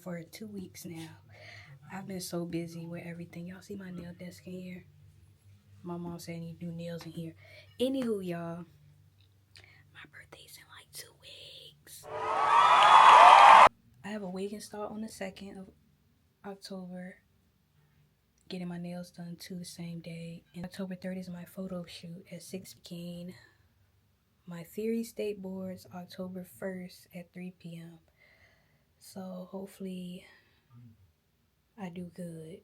for 2 weeks now. I've been so busy with everything. Y'all see my nail desk in here? My mom said I need to do nails in here. Anywho, y'all, my birthday's in like 2 weeks. I have a wig install on the 2nd of October. Getting my nails done too the same day. And October 3rd is my photo shoot at 6 p.m. My theory state boards October 1st at 3 p.m. So hopefully I do good.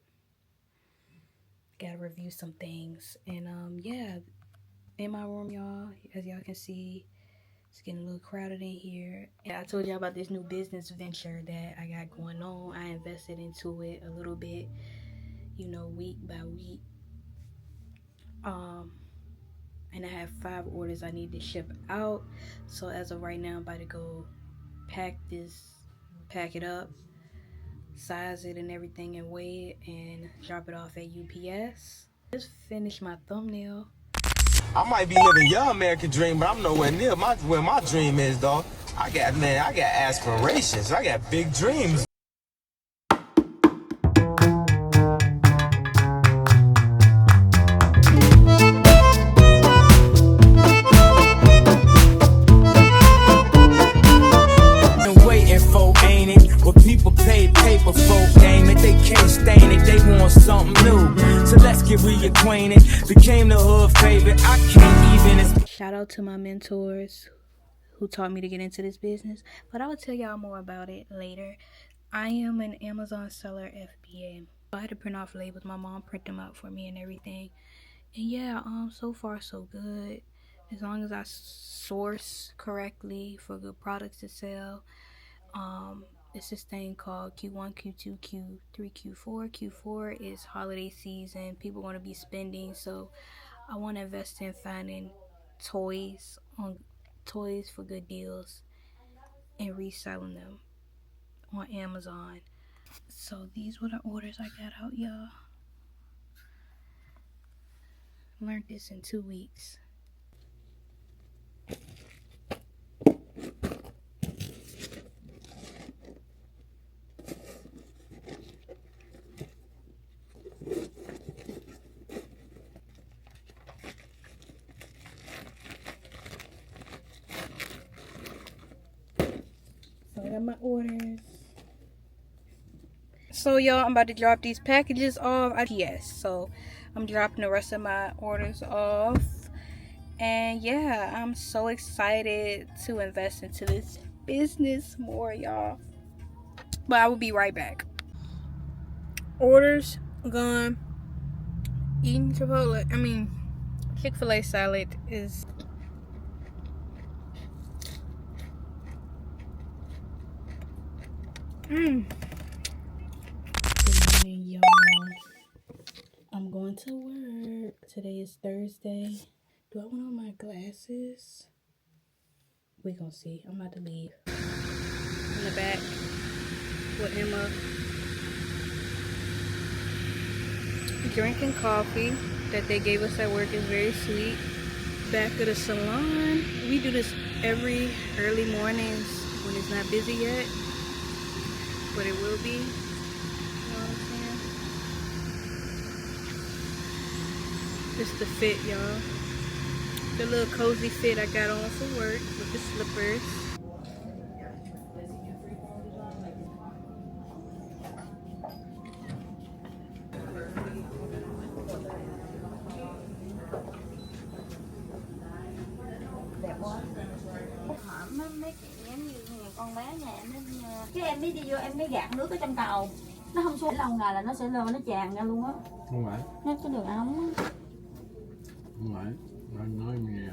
Gotta review some things. And yeah, in my room, y'all, as y'all can see, it's getting a little crowded in here. And I told y'all about this new business venture that I got going on. I invested into it a little bit, you know, week by week. And I have 5 orders I need to ship out. So as of right now, I'm about to go pack it up, size it and everything, and weigh it and drop it off at UPS. Just finished my thumbnail. I might be living your American dream, but I'm nowhere near where my dream is, dog. I got aspirations. I got big dreams. Waiting for, ain't it? What people pay paper for, game it. They can't stain it, they want something new. So let's get reacquainted. Became the hood favorite. I can't even. Shout out to my mentors who taught me to get into this business, but I will tell y'all more about it later. I am an Amazon seller FBA. I had to print off labels. My mom print them out for me and everything. And yeah, so far so good. As long as I source correctly for good products to sell. It's this thing called Q1, Q2, Q3, Q4. Q4 is holiday season. People want to be spending, so I want to invest in finding toys for good deals and reselling them on Amazon. So these were the orders I got out, y'all. Learned this in 2 weeks. So I got my orders. So y'all, I'm about to drop these packages off at UPS. So I'm dropping the rest of my orders off. And yeah, I'm so excited to invest into this business more, y'all. But I will be right back. Orders gone. Eating Chick-fil-A salad is Good morning, y'all. I'm going to work. Today is Thursday. Do I want on my glasses? We gonna see. I'm about to leave. In the back with Emma, drinking coffee that they gave us at work. Is very sweet. Back at the salon. We do this every early mornings when it's not busy yet, but it will be. You know what I'm saying? This the fit, y'all. The little cozy fit I got on for work with the slippers. Con bé nhà em cái em mới đi vô em mới gạt nước ở trong cầu, nó không xuống lâu ngày là nó sẽ lên nó tràn ra luôn á. Không phải. Nó cái đường ống á. Không phải. Nói nghe.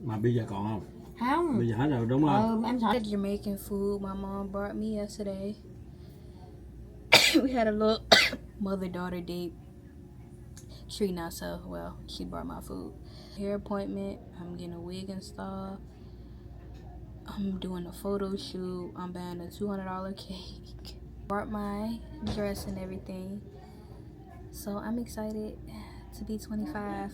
Mà bây giờ còn không? Không. Bây giờ hết rồi đúng không? Em sợ. Jamaican food my mom brought me yesterday. We had a little mother-daughter date. Treating ourselves. Well, she brought my food. Hair appointment. I'm getting a wig installed. I'm doing a photo shoot. I'm buying a $200 cake. Brought my dress and everything. So I'm excited to be 25.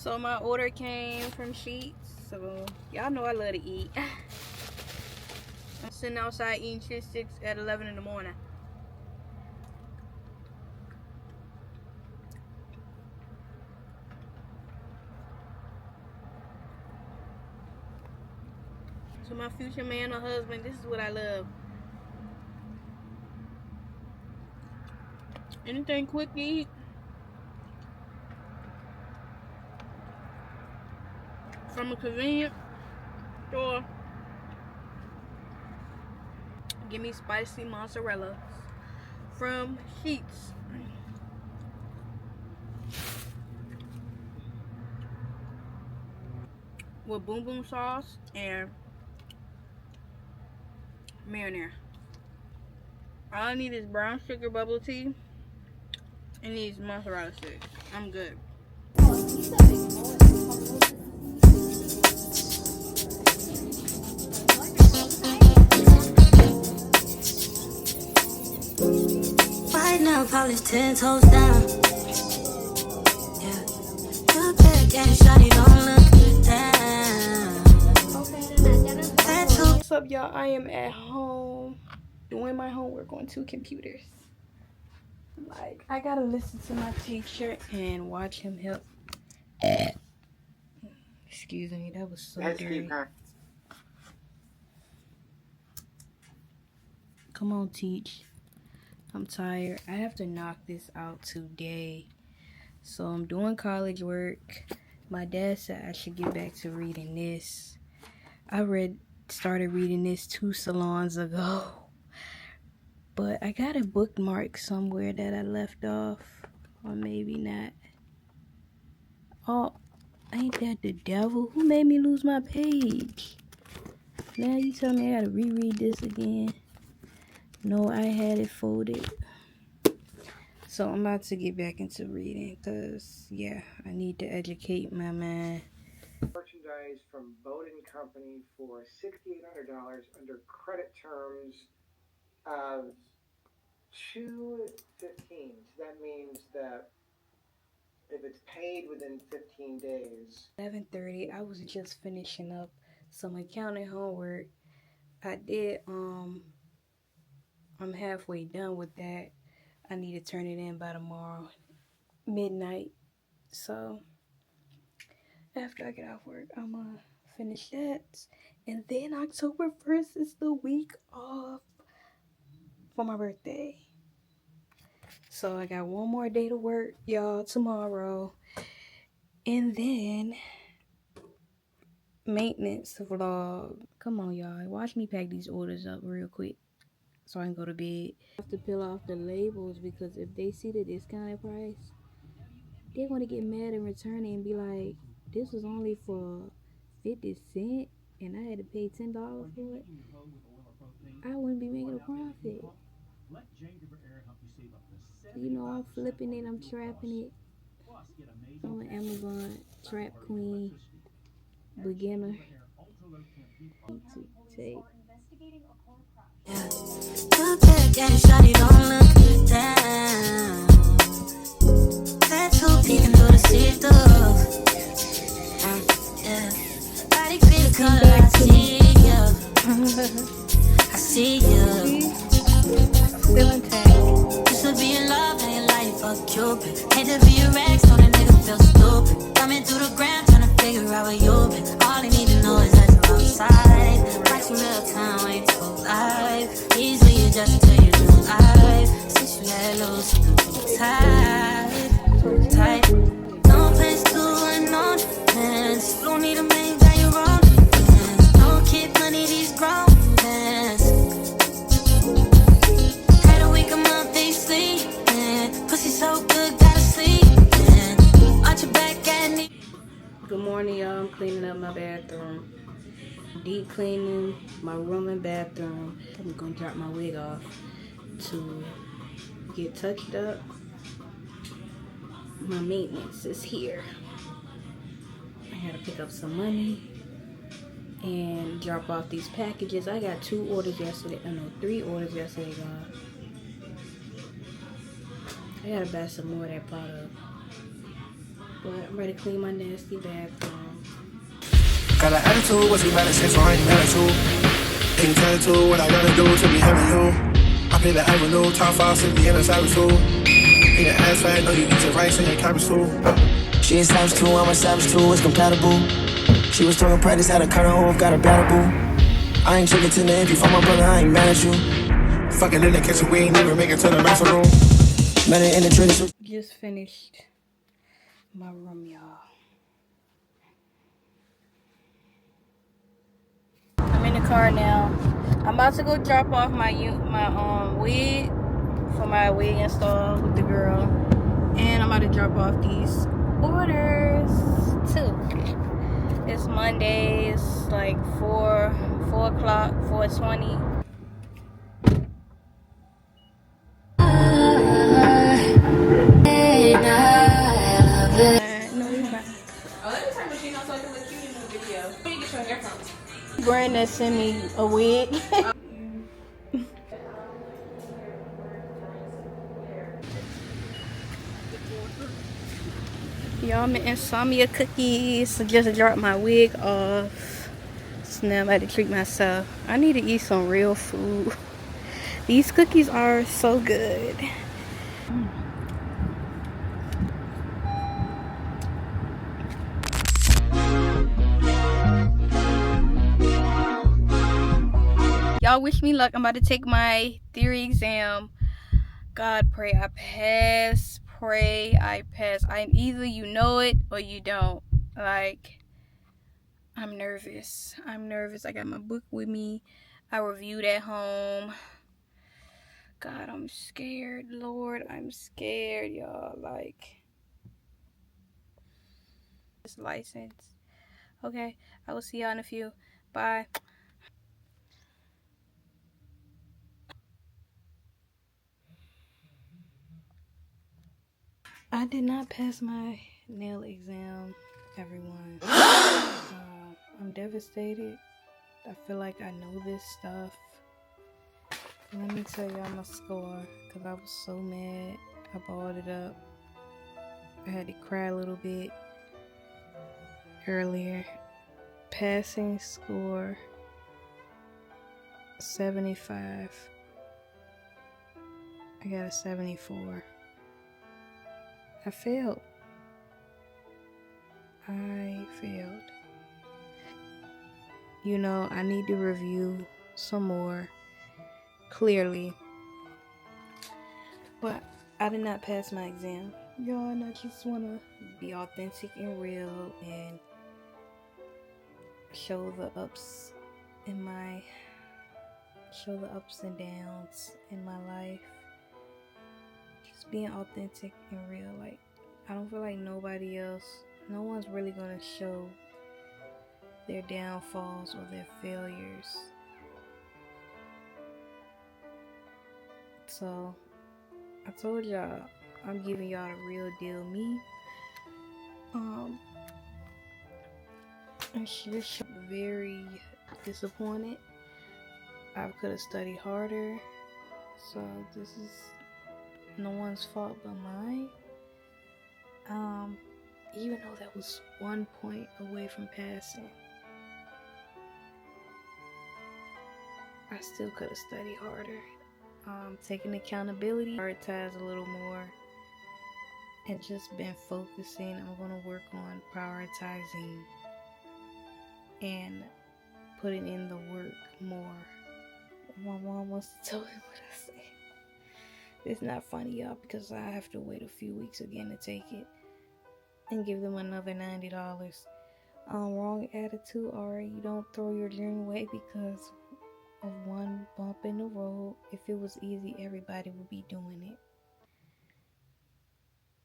So my order came from Sheets. So y'all know I love to eat. I'm sitting outside eating cheese sticks at 11 in the morning. So my future man or husband, this is what I love. Anything quick to eat. From a convenience store. Give me spicy mozzarella from Sheets. With boom boom sauce and marinara. All I need is brown sugar bubble tea and these mozzarella sticks. I'm good. Right now, probably 10 toes down. Yeah. Look back and shawty, don't look down. What's up, y'all? I am at home doing my homework on 2 computers. Like, I gotta listen to my teacher and watch him help. Excuse me, that was so dirty. Come on, teach. I'm tired. I have to knock this out today. So I'm doing college work. My dad said I should get back to reading this. I started reading this 2 salons ago. But I got a bookmark somewhere that I left off. Or maybe not. Oh, ain't that the devil? Who made me lose my page? Now you tell me I gotta reread this again. No, I had it folded. So I'm about to get back into reading because, yeah, I need to educate my mind. Merchandise from Bowden Company for $6,800 under credit terms of 215. So that means that if it's paid within 15 days. 11:30. I was just finishing up some accounting homework. I'm halfway done with that. I need to turn it in by tomorrow midnight. So after I get off work, I'm gonna finish that. And then October 1st is the week off for my birthday. So I got one more day to work, y'all, tomorrow. And then maintenance vlog. Come on, y'all. Watch me pack these orders up real quick so I can go to bed. I have to peel off the labels because if they see the discounted price, they're going to get mad and return it and be like, this was only for 50 cents and I had to pay $10 for it. I wouldn't be making a profit. You know, I'm flipping it, I'm trapping it. I'm an Amazon trap queen, beginner. To take. Yeah. Look back and shawty, don't look down. Tattoo peeking through the see-through. Yeah. Body creep color, I see you. I see you. Still intact. Used to be in love, now your life fuck Cupid. Hate to be a wreck, so that nigga feel stupid. Coming through the ground, trying to figure out where you been. All I need to know is that you're outside. Watching real time, wait for life. Easily adjust to your new life. Since you let loose, you can be tight. No place to unknown plans. Don't need a man, got your own plans. No kid, money, these grown plans. Had a week, I'm up, they sleepin'. Pussy so good, gotta sleep. Watch your back at me. Good morning, y'all. I'm cleaning up my bathroom. Deep cleaning my room and bathroom. I'm gonna drop my wig off to get touched up. My maintenance is here. I had to pick up some money and drop off these packages. I got 2 orders yesterday. 3 orders yesterday, y'all. I gotta buy some more of that product. But I'm ready to clean my nasty bathroom. Got an attitude, what's he mad at? So I ain't mad at you. Ain't tell to what I gotta do to be having you. I play the avenue, top 5 city in a savage too. Ain't an ass fat, know you eat your rice and your cabbage too. She a savage too, I'm a savage too, it's compatible. She was talking practice, had a cut her off, got a battle boo. I ain't chicken to the empty for my brother, I ain't mad at you. Fucking in the kitchen, we ain't even make it to the master room. Met her in the trenches. Just finished my room, y'all. I'm in the car now. I'm about to go drop off my wig for my wig install with the girl, and I'm about to drop off these orders too. It's Monday. It's like 4 o'clock, 4:20. No, you're fine. Oh, let me turn the machine on so I can let you in the video. Where you get your hair from? Brandon sent me a wig. Y'all, I'm insomnia cookies. Just dropped my wig off. So now I'm about to treat myself. I need to eat some real food. These cookies are so good. Y'all wish me luck. I'm about to take my theory exam. God, pray I pass. Pray I pass. I'm either you know it or you don't. Like, I'm nervous. I'm nervous. I got my book with me. I reviewed at home. God, I'm scared. Lord, I'm scared, y'all. Like, this license. Okay, I will see y'all in a few. Bye. I did not pass my nail exam, everyone. I'm devastated. I feel like I know this stuff. Let me tell y'all my score, because I was so mad. I balled it up. I had to cry a little bit earlier. Passing score 75. I got a 74. I failed. I failed. You know, I need to review some more clearly. But I did not pass my exam. Y'all, and I just want to be authentic and real and show the ups and downs in my life. Just being authentic and real. Like, I don't feel like no one's really gonna show their downfalls or their failures. So I told y'all I'm giving y'all the real deal me. I'm just very disappointed. I could have studied harder. So this is no one's fault but mine. Even though that was 1 point away from passing, I still could have studied harder. Taking accountability, prioritize a little more, and just been focusing. I'm gonna work on prioritizing and putting in the work more. My mom wants to tell me what I say. It's not funny, y'all, because I have to wait a few weeks again to take it and give them another $90. Wrong attitude, or you don't throw your dream away because of one bump in the road. If it was easy, everybody would be doing it.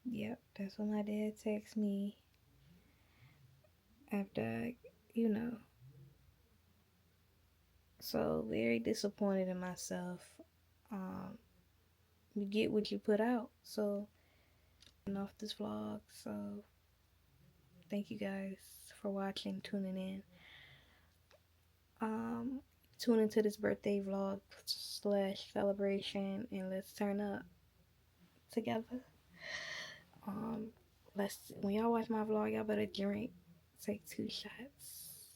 Yep, that's what my dad texts me after, so very disappointed in myself. You get what you put out. So, off this vlog. So, thank you guys for watching, tuning in. Tune into this birthday vlog / celebration, and let's turn up together. when y'all watch my vlog, y'all better drink. Take 2 shots.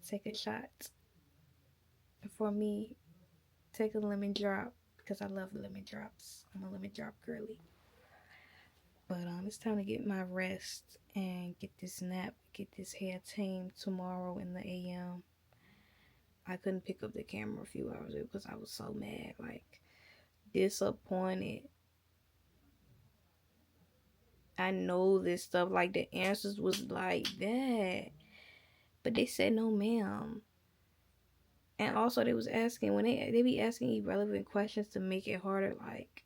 Take a shot. For me, take a lemon drop because I love lemon drops. I'm a lemon drop girly. But it's time to get my rest and get this nap, get this hair tamed tomorrow in the AM. I couldn't pick up the camera a few hours ago because I was so mad, like disappointed. I know this stuff, like the answers was like that, but they said no, ma'am. And also they was asking when they be asking irrelevant questions to make it harder, like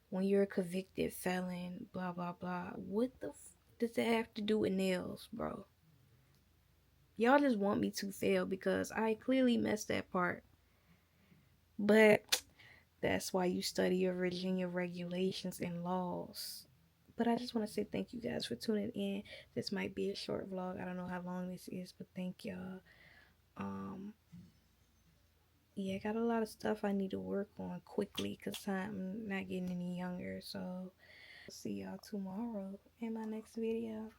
when you're a convicted felon, blah blah blah. What the does that have to do with nails, bro? Y'all just want me to fail because I clearly messed that part. But that's why you study your Virginia regulations and laws. But I just want to say thank you guys for tuning in. This might be a short vlog. I don't know how long this is, but thank y'all. Yeah, I got a lot of stuff I need to work on quickly because I'm not getting any younger. So I'll see y'all tomorrow in my next video.